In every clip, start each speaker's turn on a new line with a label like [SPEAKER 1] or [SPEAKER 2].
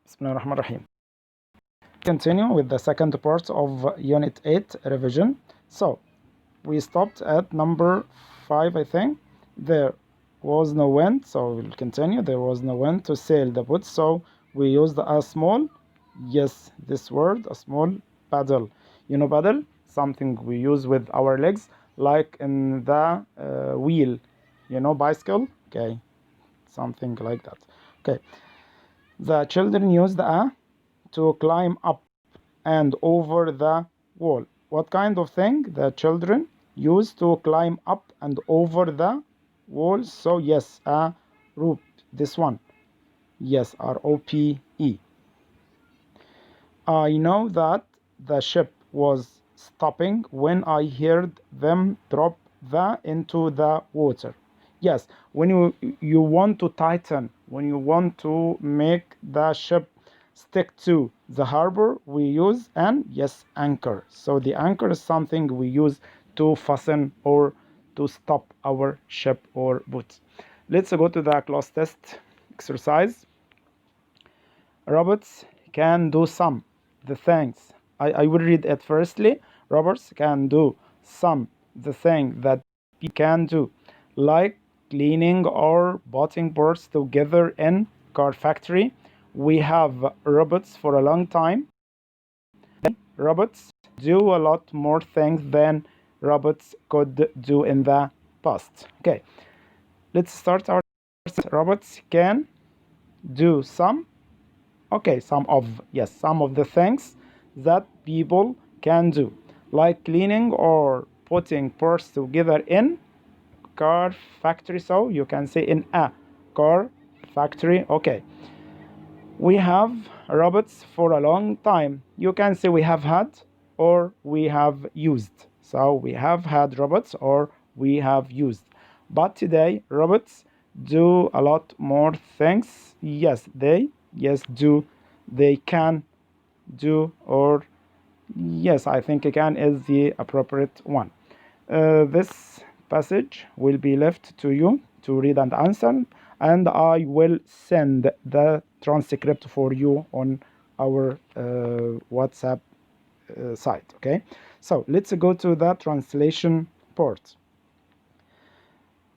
[SPEAKER 1] Bismillahirrahmanirrahim. Continue with the second part of Unit 8 revision. So, we stopped at number 5, I think. There was no wind, so we'll continue. There was no wind to sail the boat, so we used a small, yes, this word, a small paddle. You know paddle? Something we use with our legs, like in the wheel. You know bicycle? Okay, something like that. Okay. The children used a to climb up and over the wall. What kind of thing the children use to climb up and over the wall? So yes, a rope. This one. Yes, R-O-P-E. I know that the ship was stopping when I heard them drop into the water. Yes, when you want to tighten, when you want to make the ship stick to the harbor, we use an anchor. So the anchor is something we use to fasten or to stop our ship or boat. Let's go to the class test exercise. Robots can do some the things. I will read it firstly. Robots can do some the thing that people can do, like cleaning or putting parts together in car factory. We have robots for a long time. Robots do a lot more things than robots could do in the past. Okay, let's start our robots can do some. Okay, some of the things that people can do, like cleaning or putting parts together in car factory. So you can say in a car factory. Okay, we have robots for a long time. You can say we have had or we have used. So we have had robots or we have used. But today robots do a lot more things. Do. They can do, or yes, I think can is the appropriate one. This passage will be left to you to read and answer, and I will send the transcript for you on our WhatsApp site. Okay, so let's go to the translation part.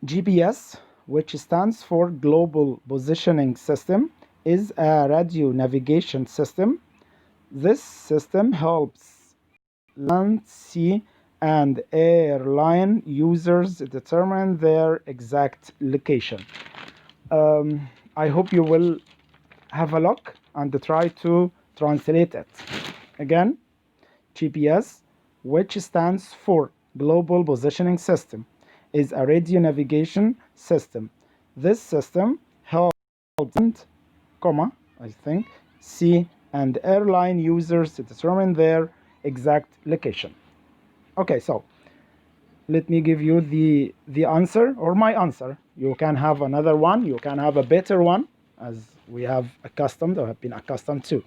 [SPEAKER 1] GPS, which stands for Global Positioning System, is a radio navigation system. This system helps land, sea, and airline users determine their exact location. I hope you will have a look and try to translate it. Again, GPS, which stands for Global Positioning System, is a radio navigation system. This system helps sea and airline users to determine their exact location. Okay, so let me give you the answer or my answer. You can have another one, you can have a better one, as we have accustomed or have been accustomed to.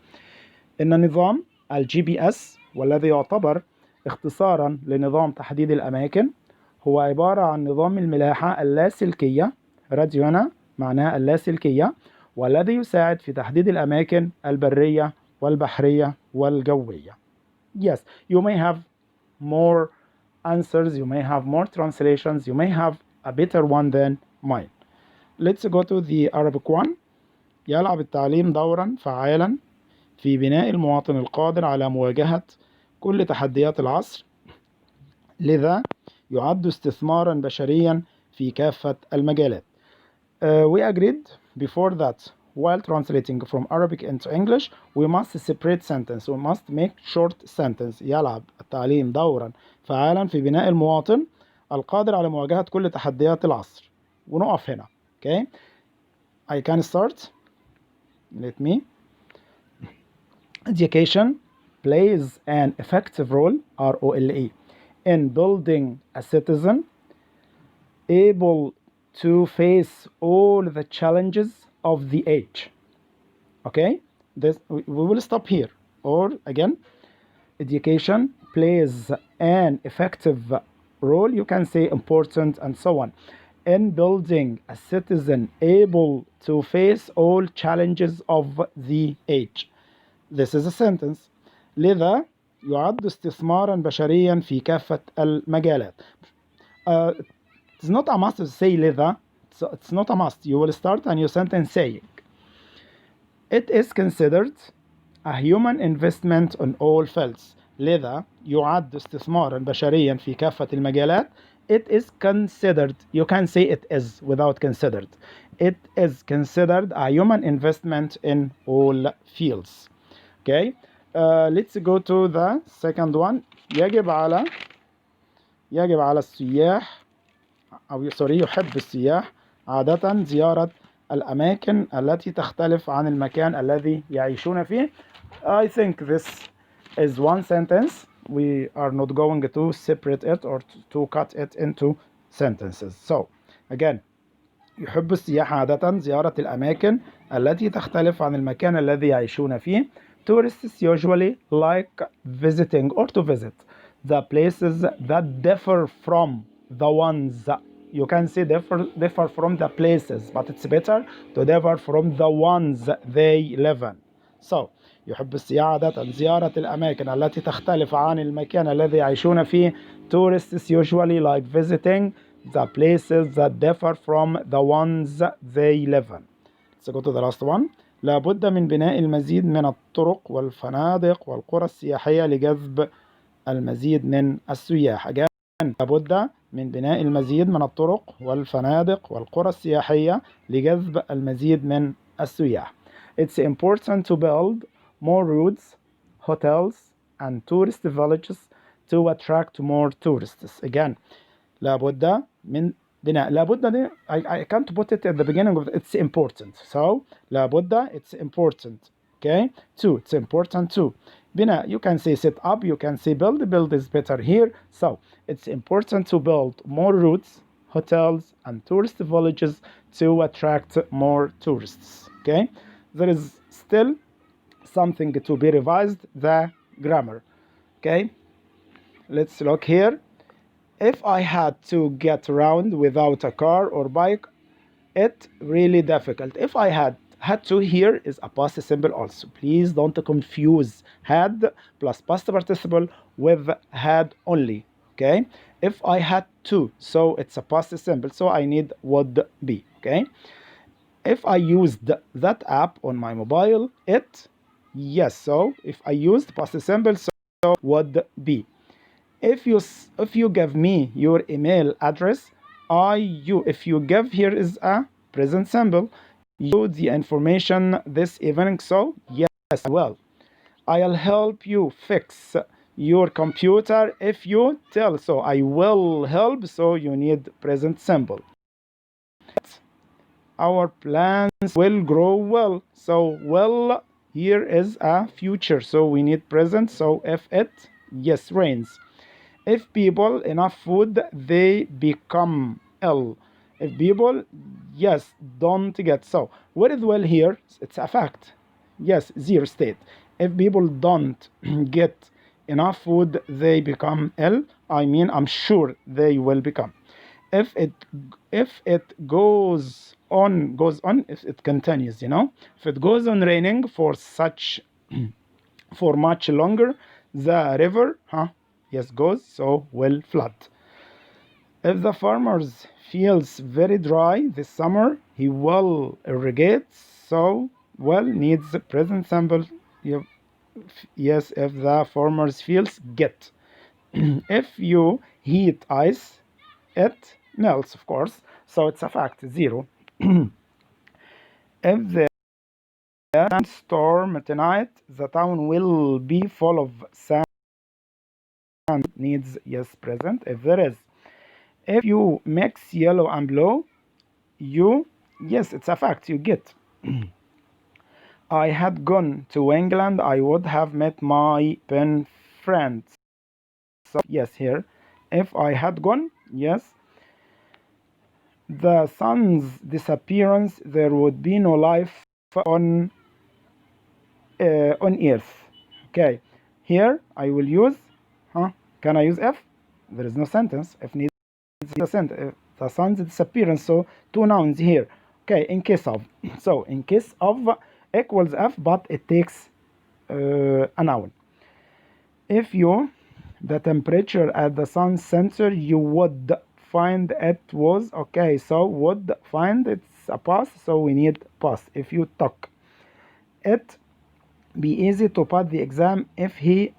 [SPEAKER 1] إن نظام الGPS والذي يعتبر اختصارا لنظام تحديد الأماكن هو عبارة عن نظام الملاحة اللاسلكية. راديو هنا معناها اللاسلكية، والذي يساعد في تحديد الأماكن البرية والبحرية والجوية. Yes, you may have more answers, you may have more translations, you may have a better one than mine. Let's go to the Arabic one. يلعب التعليم دورا فعالا في بناء المواطن القادر على مواجهة كل تحديات العصر، لذا يعد استثمارا بشريا في كافة المجالات. We agreed before that while translating from Arabic into English we must separate sentence, we must make short sentence. يلعب التعليم دورا فعالا في بناء المواطن القادر على مواجهة كل تحديات العصر، ونقف هنا. Okay, I can start. Let me. Education plays an effective role, ROLE, in building a citizen able to face all the challenges of the age. Okay, this we will stop here. Or again, education plays an effective role, you can say important and so on, in building a citizen able to face all challenges of the age. This is a sentence. لذا يعد استثمارا بشريا في كافة المجالات. It's not a must to say لذا. It's not a must. You will start a new sentence saying it is considered a human investment on all fields. لذا يعد استثمارا بشريا في كافة المجالات. It is considered. You can say it is without considered. It is considered a human investment in all fields. Okay. Let's go to the second one. يجب على السياح يحب السياح عادة زيارة الأماكن التي تختلف عن المكان الذي يعيشون فيه. I think this is one sentence. We are not going to separate it or to cut it into sentences. So again, يحب السياح عادة زيارة الأماكن التي تختلف عن المكان الذي يعيشون فيه. Tourists usually like visiting or to visit the places that differ from the ones. You can say differ from the places, but it's better to differ from the ones they live in. So يحب السياح عادة زيارة الأماكن التي تختلف عن المكان الذي يعيشون فيه. Tourists usually like visiting the places that differ from the ones they live in. Let's go to the last one. لابد من بناء المزيد من الطرق والفنادق والقرى السياحية لجذب المزيد من السياح. Again, لابد من بناء المزيد من الطرق والفنادق والقرى السياحية لجذب المزيد من السياح. It's important to build more roads, hotels, and tourist villages to attract more tourists. Again, لابد من بناء. لابد دي I can't put it at the beginning of it's important. So لابد it's important. Okay. Two, it's important too. بناء, you can say set up, you can say build. Build is better here. So it's important to build more routes, hotels, and tourist villages to attract more tourists. Okay. There is still something to be revised, the grammar. Okay. Let's look here. If I had to get around without a car or bike, it really difficult. If I had to here is a past simple also. Please don't confuse had plus past participle with had only. Okay. If I had to, so it's a past simple, so I need would be. Okay. If I used that app on my mobile, it, yes. So if I used past simple, so would be. If you give me your email address, if you give here is a present simple, you the information this evening, so yes, I will. I'll help you fix your computer if you tell, so I will help, so you need present simple. Our plans will grow well, so well here is a future, so we need present, so if it, yes, rains. If people enough food, they become ill. If people, yes, don't get. So what is well here? It's a fact. Yes, zero state. If people don't get enough food, they become ill. I mean, I'm sure they will become. If it goes on, if it continues, if it goes on raining for much longer, the river, yes, goes, so will flood. If the farmers feels very dry this summer, he will irrigate, so well needs present simple. Yes, if the farmers feels get. If you heat ice, it melts, of course, so it's a fact, zero. If the storm tonight, the town will be full of sand. Needs, yes, present. If there is. If you mix yellow and blue, you, yes, it's a fact, you get. I had gone to England, I would have met my pen friends. So yes, here. If I had gone, yes. The sun's disappearance, there would be no life on Earth. Okay. Here I will use, can I use if? There is no sentence. If needs a sentence. the sun's disappearance. So two nouns here. Okay, in case of. So in case of equals F, but it takes a noun. If you the temperature at the sun center, you would find it was okay. So would find it's a past, so we need past. If you took it, be easy to pass the exam if he.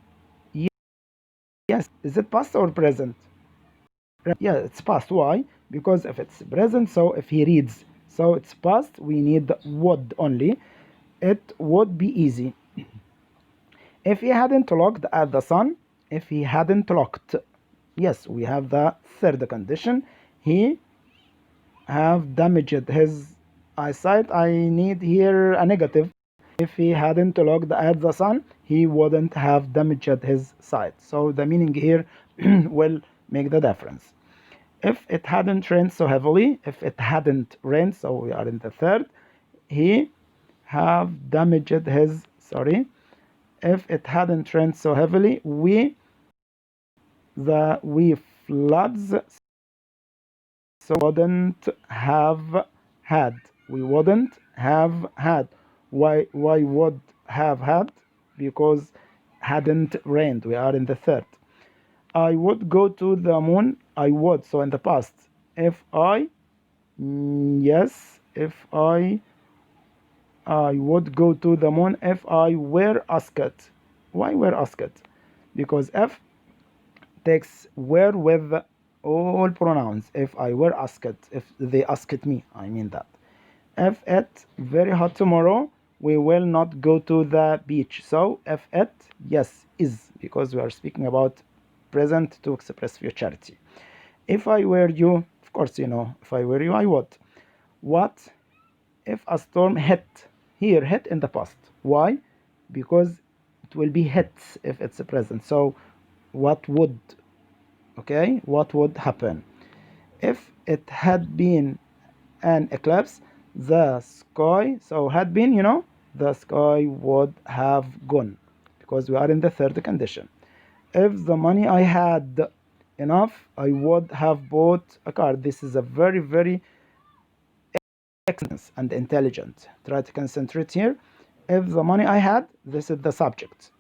[SPEAKER 1] Yes, is it past or present? Yeah, it's past. Why? Because if it's present, so if he reads, so it's past, we need would only. It would be easy. If he hadn't looked at the sun, if he hadn't looked, yes, we have the third condition. He have damaged his eyesight. I need here a negative. If he hadn't looked at the sun, he wouldn't have damaged his sight. So the meaning here will make the difference. If it hadn't rained so heavily, if it hadn't rained, so we are in the third, he have damaged his, sorry, if it hadn't rained so heavily, we floods, so wouldn't have had. We wouldn't have had. Why would have had? Because hadn't rained. We are in the third. I would go to the moon. I would. So in the past. If I, yes, if I would go to the moon if I were asked. Why were asked? Because F takes were with all pronouns. If I were asked, if they asked me, I mean that. If it very hot tomorrow, we will not go to the beach. So if it, yes, is, because we are speaking about present to express futurity. If I were you, of course, you know, if I were you, I would. What if a storm hit? Here, hit in the past. Why? Because it will be hits if it's a present. So what would, okay, what would happen? If it had been an eclipse, the sky, so had been, you know, the sky would have gone, because we are in the third condition. If the money I had enough, I would have bought a car. This is a very, very excellent and intelligent. Try to concentrate here. If the money I had, this is the subject.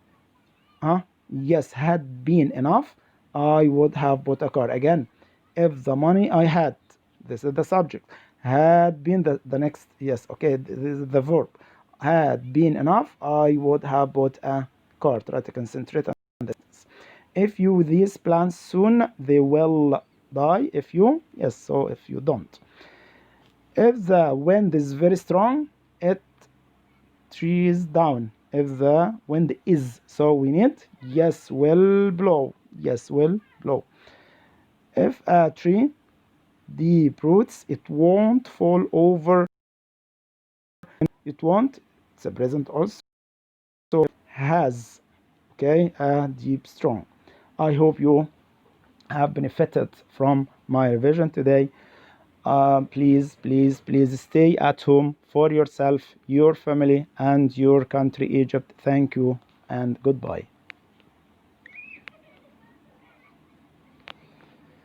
[SPEAKER 1] Yes, had been enough, I would have bought a car. Again, if the money I had, this is the subject. Had been the next, yes, okay, this is the verb. Had been enough, I would have bought a car. Try to concentrate on this. If you these plants soon, they will die. If you, yes, so if you don't. If the wind is very strong, it trees down. If the wind is, so we need yes will blow. Yes will blow. If a tree deep roots, it won't fall over. It won't. It's a present also. So it has, okay, a deep strong. I hope you have benefited from my revision today. Please, please, please stay at home for yourself, your family, and your country, Egypt. Thank you and goodbye.